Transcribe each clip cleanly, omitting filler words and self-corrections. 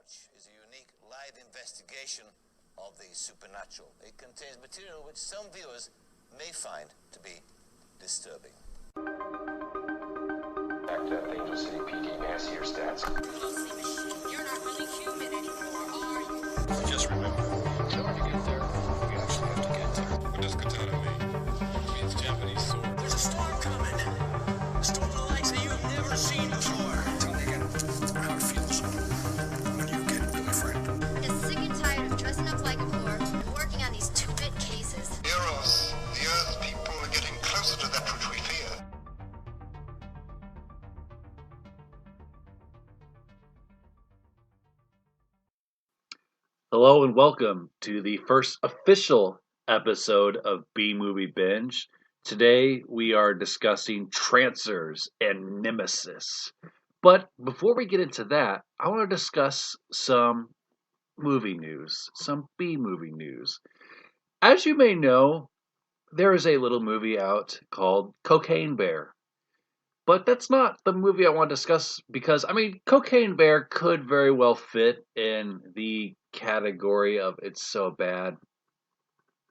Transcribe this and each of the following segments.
Watch is a unique live investigation of the supernatural. It contains material which some viewers may find to be disturbing. Back to Angel City PD, may I see your stats? You're not really human anymore, are you? Just remember, in order to get there, we actually have to get there. What does katana mean? It means Japanese sword. There's a storm coming. A storm the likes that you've never seen before. Tell me again how it feels when you get really frightened. I'm sick and tired of dressing up like a whore and working on these two-bit cases. Heroes, the Earth people are getting closer to that which we fear. Hello and welcome to the first official episode of B-Movie Binge. Today we are discussing Trancers and Nemesis. But before we get into that, I want to discuss some movie news, some B-movie news. As you may know, there is a little movie out called Cocaine Bear. But that's not the movie I want to discuss because, Cocaine Bear could very well fit in the category of it's so bad,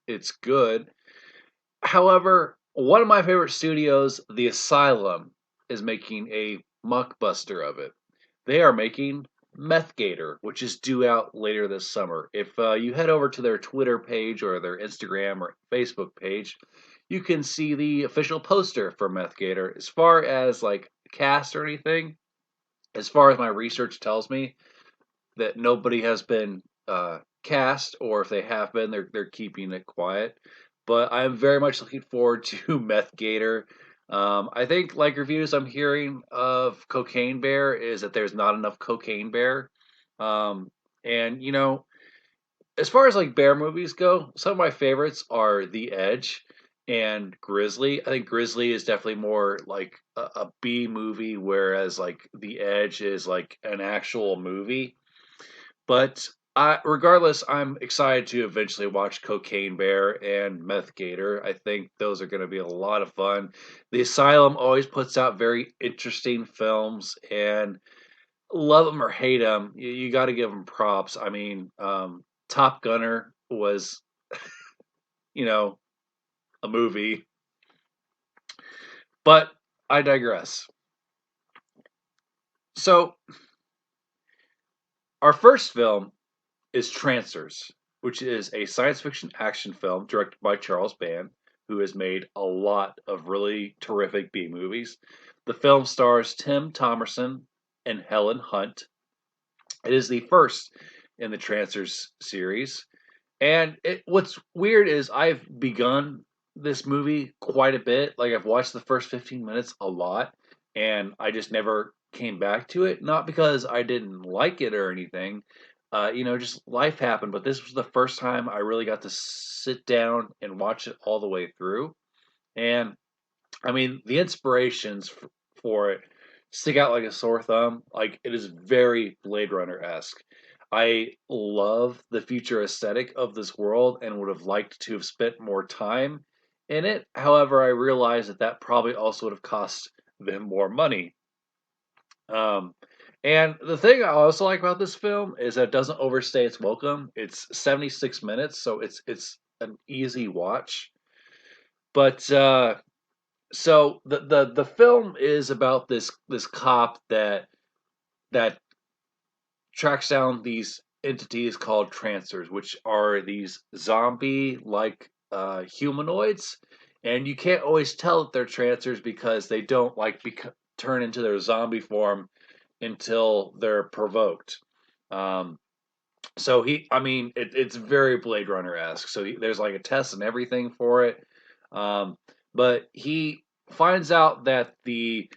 it's good. However, one of my favorite studios, The Asylum, is making a mockbuster of it. They are making Meth Gator, which is due out later this summer. If you head over to their Twitter page or their Instagram or Facebook page, you can see the official poster for Meth Gator. As far as like cast or anything, as far as my research tells me, that nobody has been cast, or if they have been, they're keeping it quiet. But I'm very much looking forward to Meth Gator. I think, like reviews I'm hearing of Cocaine Bear, is that there's not enough Cocaine Bear. And you know, as far as like bear movies go, some of my favorites are The Edge and Grizzly. I think Grizzly is definitely more like a B movie, whereas like The Edge is like an actual movie. But regardless, I'm excited to eventually watch Cocaine Bear and Meth Gator. I think those are going to be a lot of fun. The Asylum always puts out very interesting films, and love them or hate them, you got to give them props. Top Gunner was, a movie. But I digress. So, our first film is Trancers, which is a science fiction action film directed by Charles Band, who has made a lot of really terrific B movies. The film stars Tim Thomerson and Helen Hunt. It is the first in the Trancers series. And what's weird is I've begun this movie quite a bit. Like, I've watched the first 15 minutes a lot, and I just never came back to it. Not because I didn't like it or anything. Just life happened. But this was the first time I really got to sit down and watch it all the way through. And, the inspirations for it stick out like a sore thumb. Like, it is very Blade Runner-esque. I love the future aesthetic of this world and would have liked to have spent more time in it. However, I realize that probably also would have cost them more money. And the thing I also like about this film is that it doesn't overstay its welcome. It's 76 minutes, so it's an easy watch. But so the film is about this cop that tracks down these entities called Trancers, which are these zombie-like humanoids, and you can't always tell that they're Trancers because they don't turn into their zombie form until they're provoked. It's very Blade Runner-esque. So there's like a test and everything for it. But he finds out that the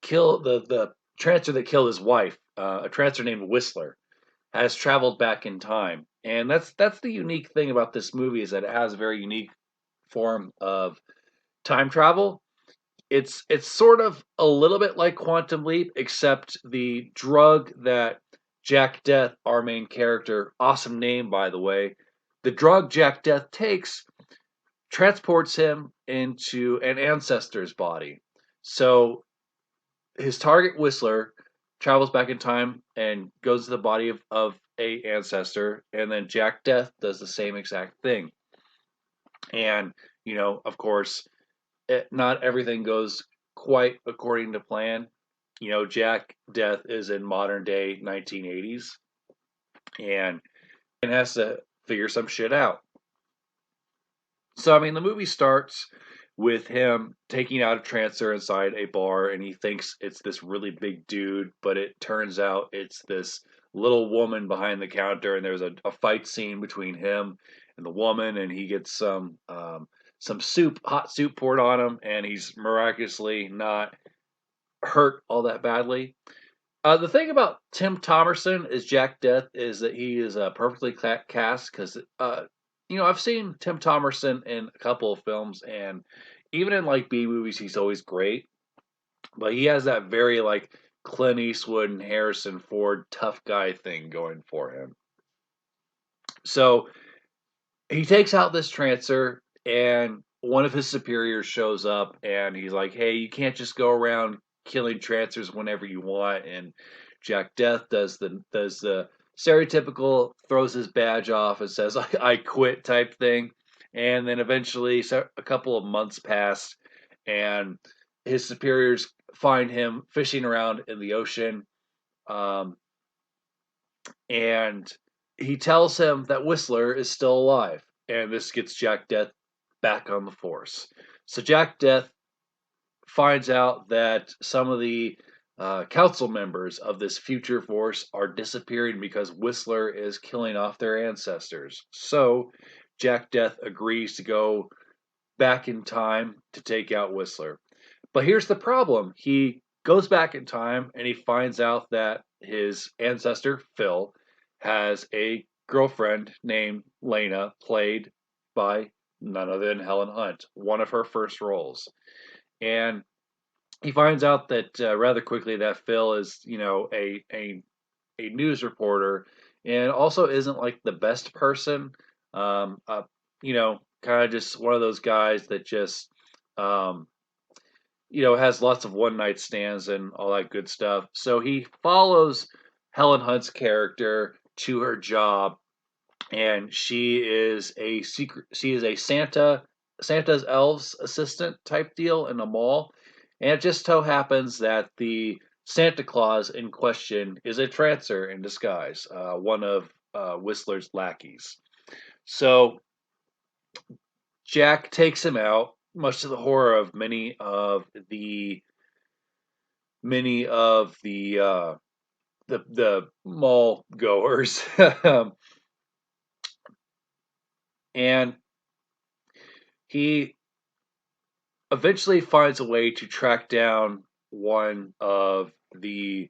Trancer that killed his wife, a Trancer named Whistler, has traveled back in time. And that's the unique thing about this movie, is that it has a very unique form of time travel. It's sort of a little bit like Quantum Leap, except the drug that Jack Death, our main character, awesome name by the way, the drug Jack Death takes transports him into an ancestor's body. So his target, Whistler, travels back in time and goes to the body of a ancestor, and then Jack Death does the same exact thing. And of course, not everything goes quite according to plan. Jack Death is in modern day 1980s and has to figure some shit out. So, I mean, the movie starts with him taking out a trancer inside a bar, and he thinks it's this really big dude, but it turns out it's this little woman behind the counter, and there's a fight scene between him and the woman, and he gets some hot soup poured on him, and he's miraculously not hurt all that badly. The thing about Tim Thomerson as Jack Death is that he is perfectly cast because, I've seen Tim Thomerson in a couple of films, and even in like B movies, he's always great. But he has that very like Clint Eastwood and Harrison Ford tough guy thing going for him. So he takes out this trancer, and one of his superiors shows up, and he's like, "Hey, you can't just go around killing trancers whenever you want." And Jack Death does the stereotypical throws his badge off and says, "I quit" type thing. And then eventually, a couple of months pass, and his superiors find him fishing around in the ocean, and he tells him that Whistler is still alive, and this gets Jack Death back on the force. So Jack Death finds out that some of the council members of this future force are disappearing because Whistler is killing off their ancestors. So Jack Death agrees to go back in time to take out Whistler. But here's the problem. He goes back in time and he finds out that his ancestor, Phil, has a girlfriend named Lena, played by none other than Helen Hunt, one of her first roles. And he finds out that rather quickly that Phil is, a news reporter, and also isn't like the best person. Kind of just one of those guys that just, has lots of one night stands and all that good stuff. So he follows Helen Hunt's character to her job, and she is a Santa's elves assistant type deal in a mall. And it just so happens that the Santa Claus in question is a trancer in disguise, one of Whistler's lackeys. So Jack takes him out, much to the horror of many of the mall goers. And he eventually finds a way to track down one of the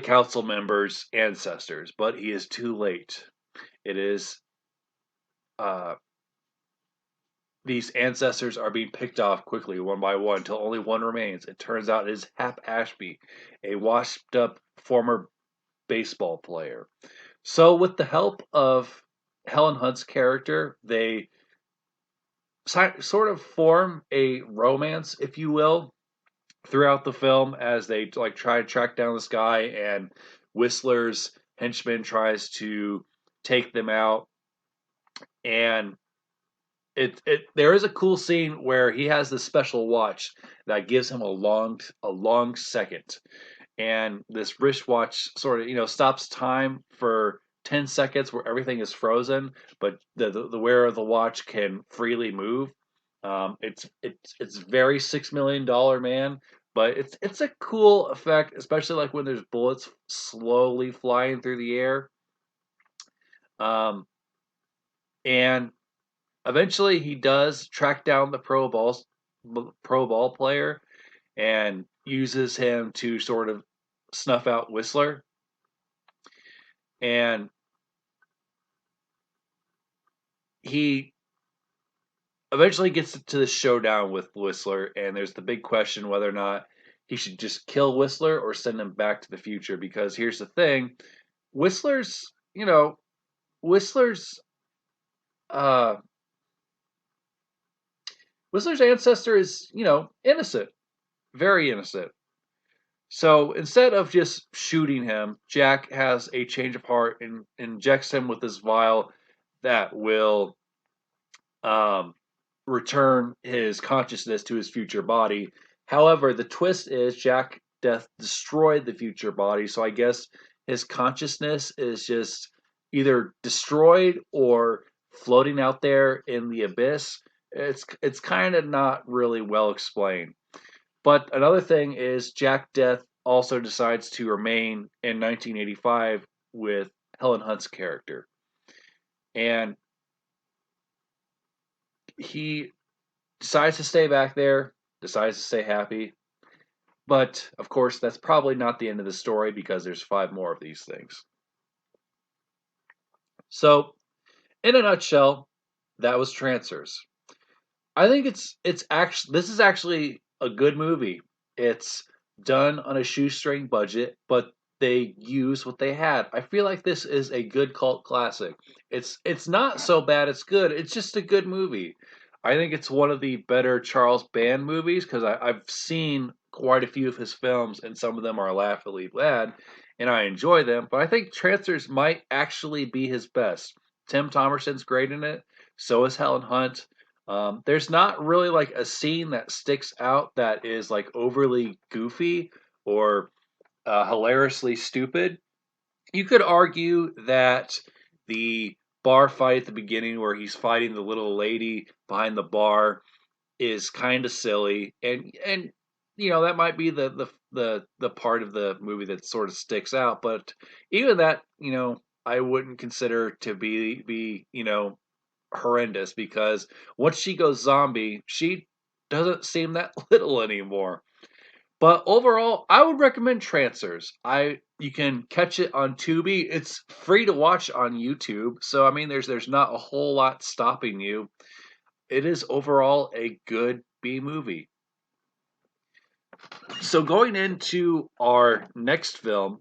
council members' ancestors, but he is too late. It is these ancestors are being picked off quickly, one by one, until only one remains. It turns out it is Hap Ashby, a washed-up former baseball player. So, with the help of Helen Hunt's character, they sort of form a romance, if you will, throughout the film as they like try to track down this guy, and Whistler's henchman tries to take them out. And there is a cool scene where he has this special watch that gives him a long second, and this wristwatch sort of stops time for 10 seconds where everything is frozen, but the wearer of the watch can freely move. It's very $6 million man, but it's a cool effect, especially like when there's bullets slowly flying through the air. And eventually he does track down the pro ball player and uses him to sort of snuff out Whistler. And he eventually gets to the showdown with Whistler, and there's the big question whether or not he should just kill Whistler or send him back to the future. Because here's the thing, Whistler's ancestor is, innocent. very innocent. So instead of just shooting him, Jack has a change of heart and injects him with this vial that will um, return his consciousness to his future body. However, the twist is Jack Death destroyed the future body, so I guess his consciousness is just either destroyed or floating out there in the abyss. It's kind of not really well explained. But another thing is Jack Death also decides to remain in 1985 with Helen Hunt's character. And he decides to stay back there, decides to stay happy. But of course, that's probably not the end of the story because there's 5 more of these things. So, in a nutshell, that was Trancers. I think it's actually this is actually a good movie. It's done on a shoestring budget, but they use what they had. I feel like this is a good cult classic. It's not so bad it's good. It's just a good movie. I think it's one of the better Charles Band movies because I've seen quite a few of his films and some of them are laughably bad and I enjoy them. But I think Trancers might actually be his best. Tim Thomerson's great in it. So is Helen Hunt. There's not really like a scene that sticks out that is like overly goofy or hilariously stupid. You could argue that the bar fight at the beginning, where he's fighting the little lady behind the bar, is kind of silly, and that might be the part of the movie that sort of sticks out. But even that, I wouldn't consider to be horrendous because once she goes zombie, she doesn't seem that little anymore. But overall, I would recommend Trancers. You can catch it on Tubi. It's free to watch on YouTube. So I mean there's not a whole lot stopping you. It is overall a good B movie. So going into our next film,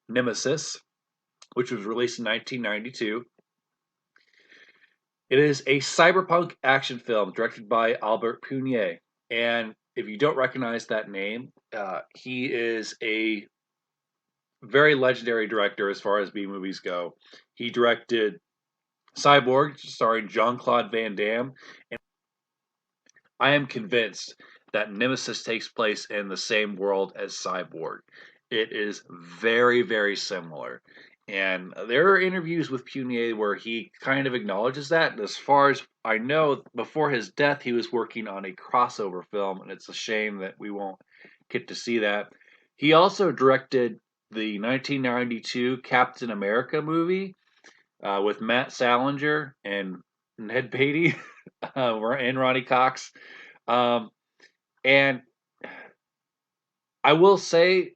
Nemesis, which was released in 1992. It is a cyberpunk action film directed by Albert Punier. And if you don't recognize that name, he is a very legendary director as far as B movies go. He directed Cyborg, starring Jean-Claude Van Damme. And I am convinced that Nemesis takes place in the same world as Cyborg. It is very, very similar. And there are interviews with Punier where he kind of acknowledges that. And as far as I know, before his death, he was working on a crossover film, and it's a shame that we won't get to see that. He also directed the 1992 Captain America movie with Matt Salinger and Ned Beatty and Ronnie Cox. And I will say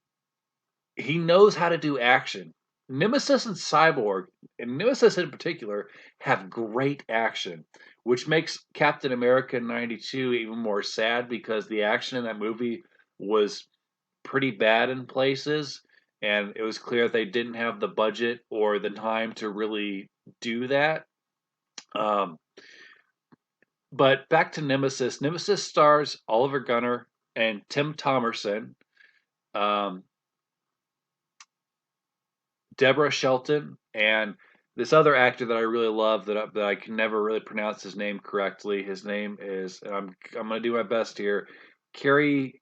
he knows how to do action. Nemesis and Cyborg, and Nemesis in particular, have great action, which makes Captain America 92 even more sad because the action in that movie was pretty bad in places, and it was clear they didn't have the budget or the time to really do that. But back to Nemesis. Nemesis stars Oliver Gunnar and Tim Thomerson, um, Deborah Shelton, and this other actor that I really love that I can never really pronounce his name correctly. His name is, and I'm going to do my best here, Kerry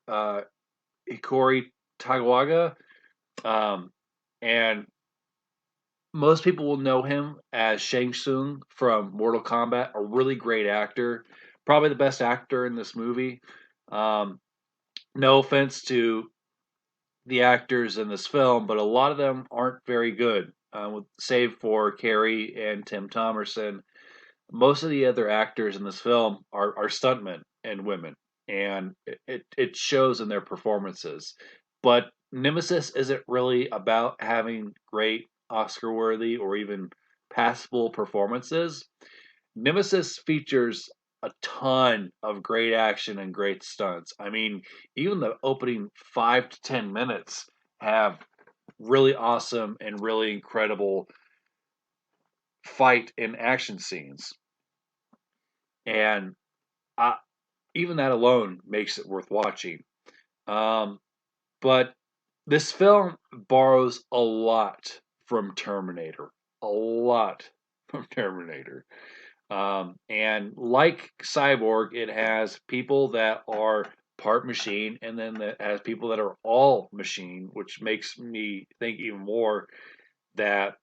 uh, Hikori Tagawaga. And most people will know him as Shang Tsung from Mortal Kombat, a really great actor, probably the best actor in this movie. Um, no offense to the actors in this film, but a lot of them aren't very good, save for Carrie and Tim Thomerson. Most of the other actors in this film are stuntmen and women, and it shows in their performances. But Nemesis isn't really about having great Oscar worthy or even passable performances. Nemesis features a ton of great action and great stunts. I mean, even the opening 5 to 10 minutes have really awesome and really incredible fight and action scenes. And I, even that alone makes it worth watching. But this film borrows a lot from Terminator. A lot from Terminator. And like Cyborg, it has people that are part machine, and then it has people that are all machine, which makes me think even more that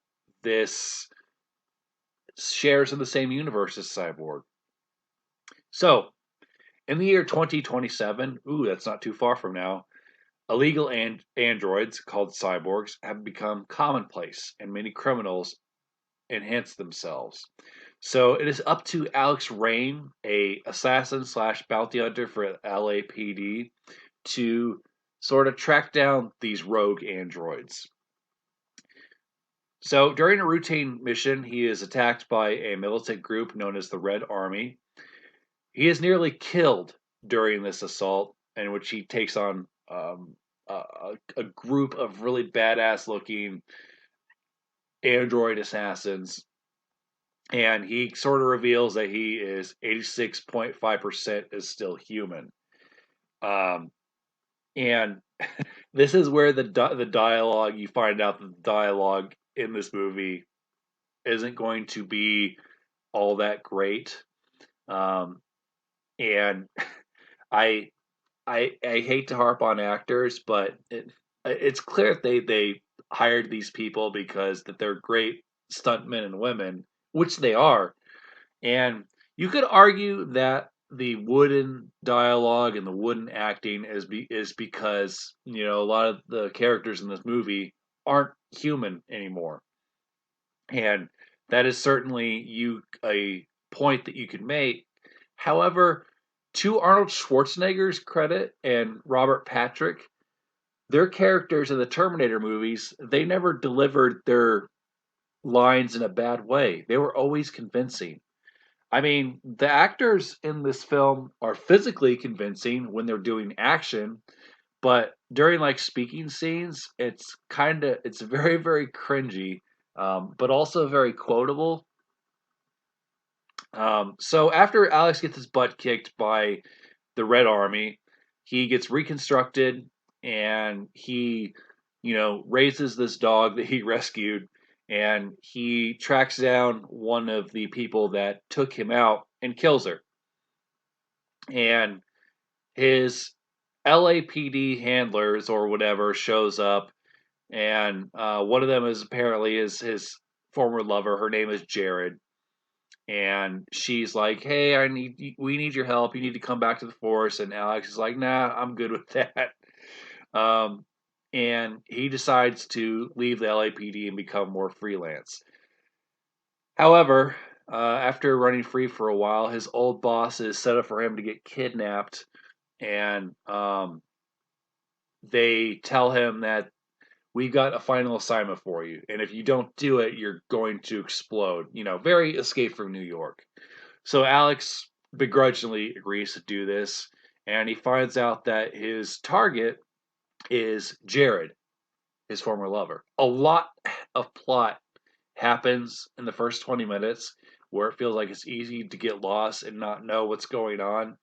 this shares in the same universe as Cyborg. So, in the year 2027, ooh, that's not too far from now, illegal androids called cyborgs have become commonplace, and many criminals enhance themselves. So it is up to Alex Rain, a assassin slash bounty hunter for LAPD, to sort of track down these rogue androids. So during a routine mission, he is attacked by a militant group known as the Red Army. He is nearly killed during this assault, in which he takes on a group of really badass looking android assassins. And he sort of reveals that he is 86.5% is still human. And this is where the dialogue, you find out that the dialogue in this movie isn't going to be all that great. And I hate to harp on actors, but it's clear that they hired these people because that they're great stuntmen and women, which they are. And you could argue that the wooden dialogue and the wooden acting is because, you know, a lot of the characters in this movie aren't human anymore. And that is certainly a point that you could make. However, to Arnold Schwarzenegger's credit and Robert Patrick, their characters in the Terminator movies, they never delivered their lines in a bad way. They were always convincing. I mean, the actors in this film are physically convincing when they're doing action, but during like speaking scenes, it's very, very cringy, but also very quotable. So after Alex gets his butt kicked by the Red Army, he gets reconstructed and he, you know, raises this dog that he rescued, and he tracks down one of the people that took him out and kills her. And his LAPD handlers or whatever shows up, and one of them is apparently his former lover. Her name is Jared, and she's like, "Hey, we need your help. You need to come back to the force." And Alex is like, "Nah, I'm good with that." And he decides to leave the LAPD and become more freelance. However, after running free for a while, his old boss is set up for him to get kidnapped, and they tell him that we've got a final assignment for you, and if you don't do it, you're going to explode. You know, very Escape from New York. So Alex begrudgingly agrees to do this, and he finds out that his target is Jared, his former lover. A lot of plot happens in the first 20 minutes where it feels like it's easy to get lost and not know what's going on,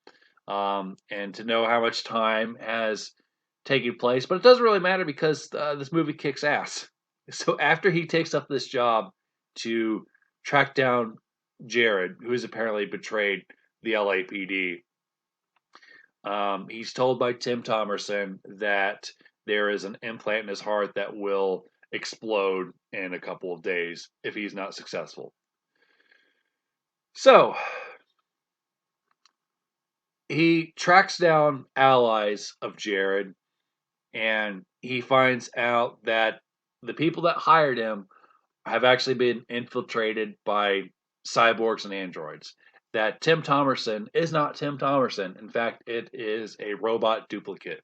and to know how much time has taken place. But it doesn't really matter because this movie kicks ass. So after he takes up this job to track down Jared, who has apparently betrayed the LAPD, he's told by Tim Thomerson that there is an implant in his heart that will explode in a couple of days if he's not successful. So he tracks down allies of Jared, and he finds out that the people that hired him have actually been infiltrated by cyborgs and androids. That Tim Thomerson is not Tim Thomerson. In fact, it is a robot duplicate.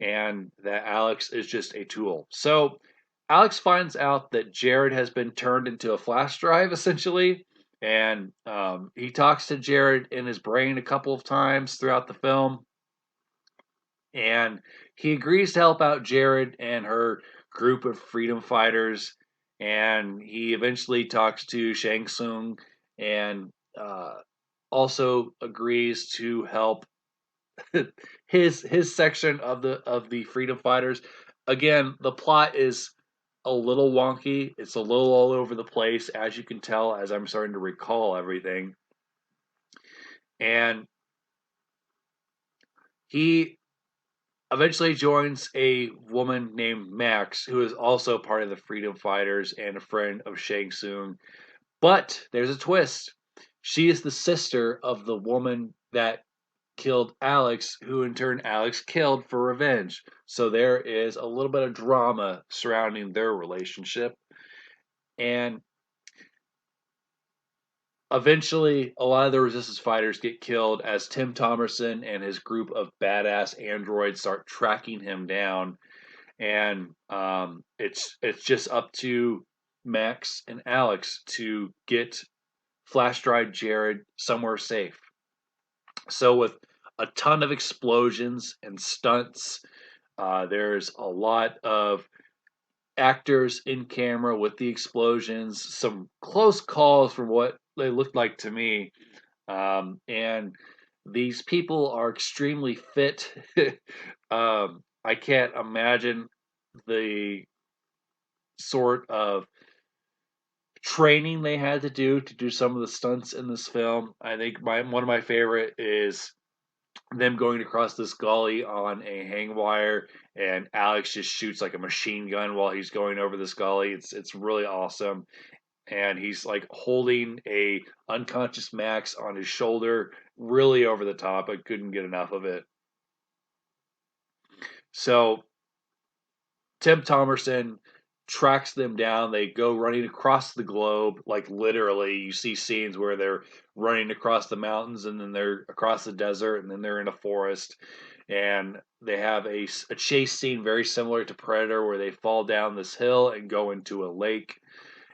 And that Alex is just a tool. So Alex finds out that Jared has been turned into a flash drive, essentially. And he talks to Jared in his brain a couple of times throughout the film. And he agrees to help out Jared and her group of freedom fighters. And he eventually talks to Shang Tsung and also agrees to help his section of the freedom fighters. Again, the plot is a little wonky. It's a little all over the place, as you can tell, as I'm starting to recall everything. And he eventually joins a woman named Max, who is also part of the freedom fighters and a friend of Shang Tsung. But there's a twist. She is the sister of the woman that killed Alex, who in turn Alex killed for revenge. So there is a little bit of drama surrounding their relationship. And eventually, a lot of the resistance fighters get killed as Tim Thomerson and his group of badass androids start tracking him down. And it's just up to Max and Alex to get flash drive Jared somewhere safe. So with a ton of explosions and stunts, there's a lot of actors in camera with the explosions, some close calls from what they looked like to me. And these people are extremely fit. I can't imagine the sort of training they had to do some of the stunts in this film. I think one of my favorite is them going across this gully on a hang wire, and Alex just shoots like a machine gun while he's going over this gully. It's really awesome, and he's like holding a unconscious Max on his shoulder, really over the top. I couldn't get enough of it. So Tim Thomerson tracks them down. They go running across the globe, like literally. You see scenes where they're running across the mountains, and then they're across the desert, and then they're in a forest. And they have a chase scene very similar to Predator, where they fall down this hill and go into a lake.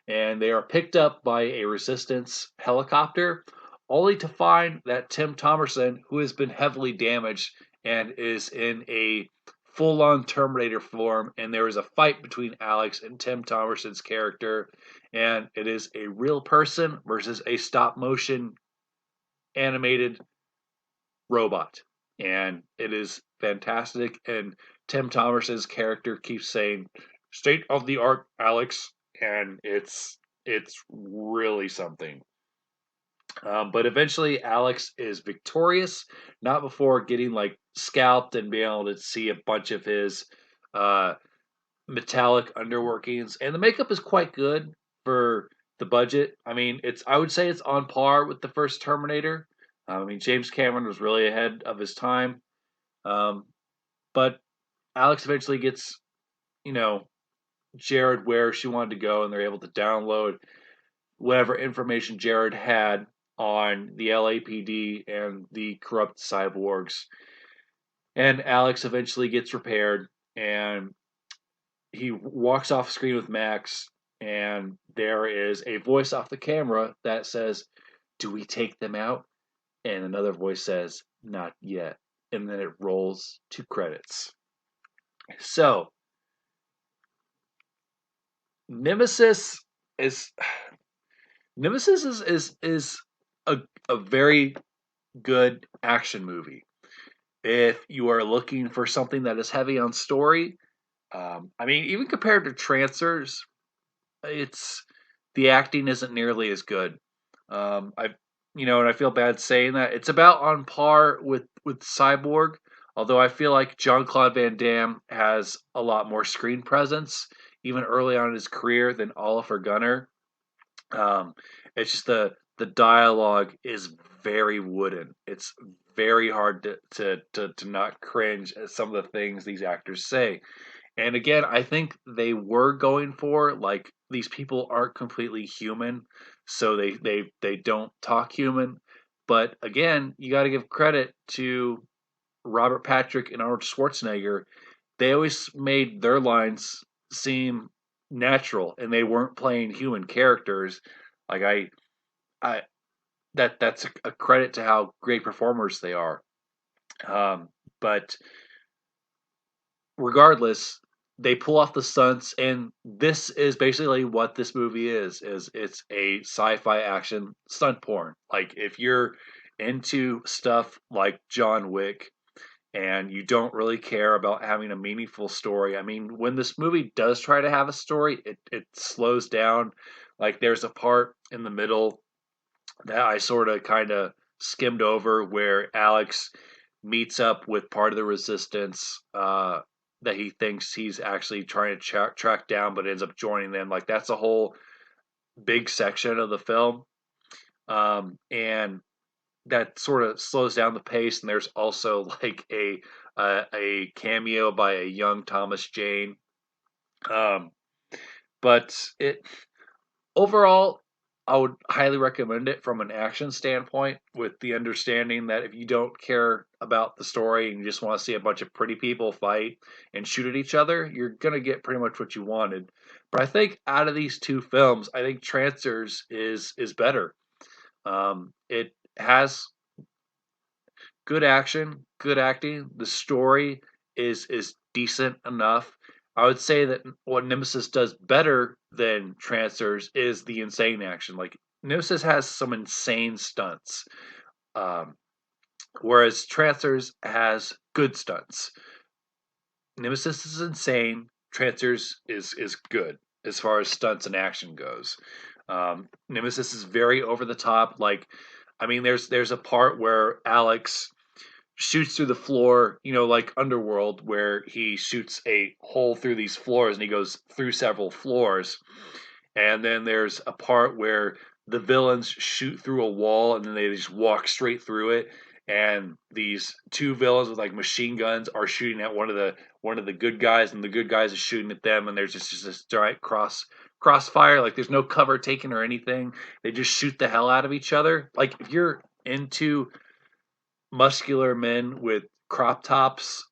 And they are picked up by a resistance helicopter, only to find that Tim Thomerson, who has been heavily damaged and is in a full-on Terminator form, and there is a fight between Alex and Tim Thomerson's character, and it is a real person versus a stop-motion animated robot, and it is fantastic. And Tim Thomerson's character keeps saying, "State of the art, Alex," and it's really something. But eventually, Alex is victorious, not before getting like scalped and being able to see a bunch of his uh, metallic underworkings. And the makeup is quite good for the budget. I mean, I would say it's on par with the first Terminator. I mean, James Cameron was really ahead of his time. Um, but Alex eventually gets, you know, Jared where she wanted to go, and they're able to download whatever information Jared had on the LAPD and the corrupt cyborgs. And Alex eventually gets repaired, and he walks off screen with Max, and there is a voice off the camera that says, "Do we take them out?" And another voice says, "Not yet." And then it rolls to credits. So, Nemesis is Nemesis is a very good action movie. If you are looking for something that is heavy on story, I mean, even compared to Trancers, it's the acting isn't nearly as good. I, and I feel bad saying that. It's about on par with Cyborg, although I feel like Jean-Claude Van Damme has a lot more screen presence, even early on in his career, than Oliver Gunnar. Um, it's just the dialogue is very wooden. It's very hard to not cringe at some of the things these actors say. And again, I think they were going for like these people aren't completely human, so they don't talk human. But again, you got to give credit to Robert Patrick and Arnold Schwarzenegger. They always made their lines seem natural, and they weren't playing human characters. Like I that's a credit to how great performers they are. But regardless, they pull off the stunts, and this is basically what this movie is it's a sci-fi action stunt porn. Like if you're into stuff like John Wick and you don't really care about having a meaningful story. I mean, when this movie does try to have a story, it slows down. Like there's a part in the middle that I sort of kind of skimmed over where Alex meets up with part of the resistance that he thinks he's actually trying to track down, but ends up joining them. Like that's a whole big section of the film, and that sort of slows down the pace. And there's also like a cameo by a young Thomas Jane. Um, but it overall, I would highly recommend it from an action standpoint, with the understanding that if you don't care about the story and you just want to see a bunch of pretty people fight and shoot at each other, you're gonna get pretty much what you wanted. But I think out of these two films, I think Trancers is better. It has good action, good acting. The story is decent enough. I would say that what Nemesis does better than Trancers is the insane action. Like Nemesis has some insane stunts, um, whereas Trancers has good stunts. Nemesis is insane. Trancers is good as far as stunts and action goes. Nemesis is very over the top. Like, I mean, there's a part where Alex shoots through the floor, like Underworld, where he shoots a hole through these floors and he goes through several floors. And then there's a part where the villains shoot through a wall and then they just walk straight through it. And these two villains with like machine guns are shooting at one of the good guys, and the good guys are shooting at them. And there's just this giant crossfire. Like there's no cover taken or anything. They just shoot the hell out of each other. Like if you're into muscular men with crop tops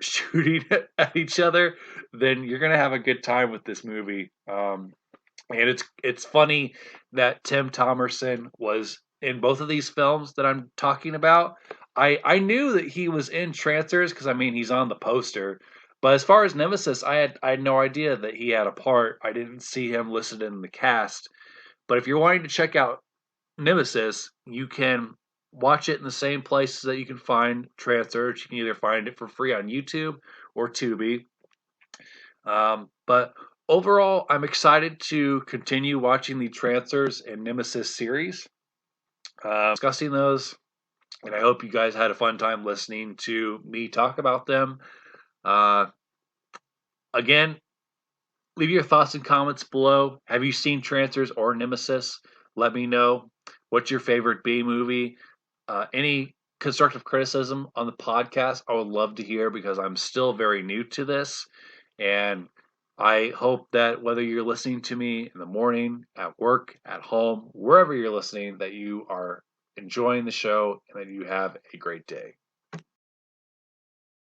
shooting at each other, then you're gonna have a good time with this movie. And it's funny that Tim Thomerson was in both of these films that I'm talking about. I knew that he was in Trancers because I mean he's on the poster, but as far as Nemesis, I had no idea that he had a part. I didn't see him listed in the cast. But if you're wanting to check out Nemesis, you can watch it in the same places that you can find Trancers. You can either find it for free on YouTube or Tubi. But overall, I'm excited to continue watching the Trancers and Nemesis series, discussing those, and I hope you guys had a fun time listening to me talk about them. Uh, Again, leave your thoughts and comments below. Have you seen Trancers or Nemesis? Let me know. What's your favorite B movie? Any constructive criticism on the podcast, I would love to hear because I'm still very new to this. And I hope that whether you're listening to me in the morning, at work, at home, wherever you're listening, that you are enjoying the show and that you have a great day.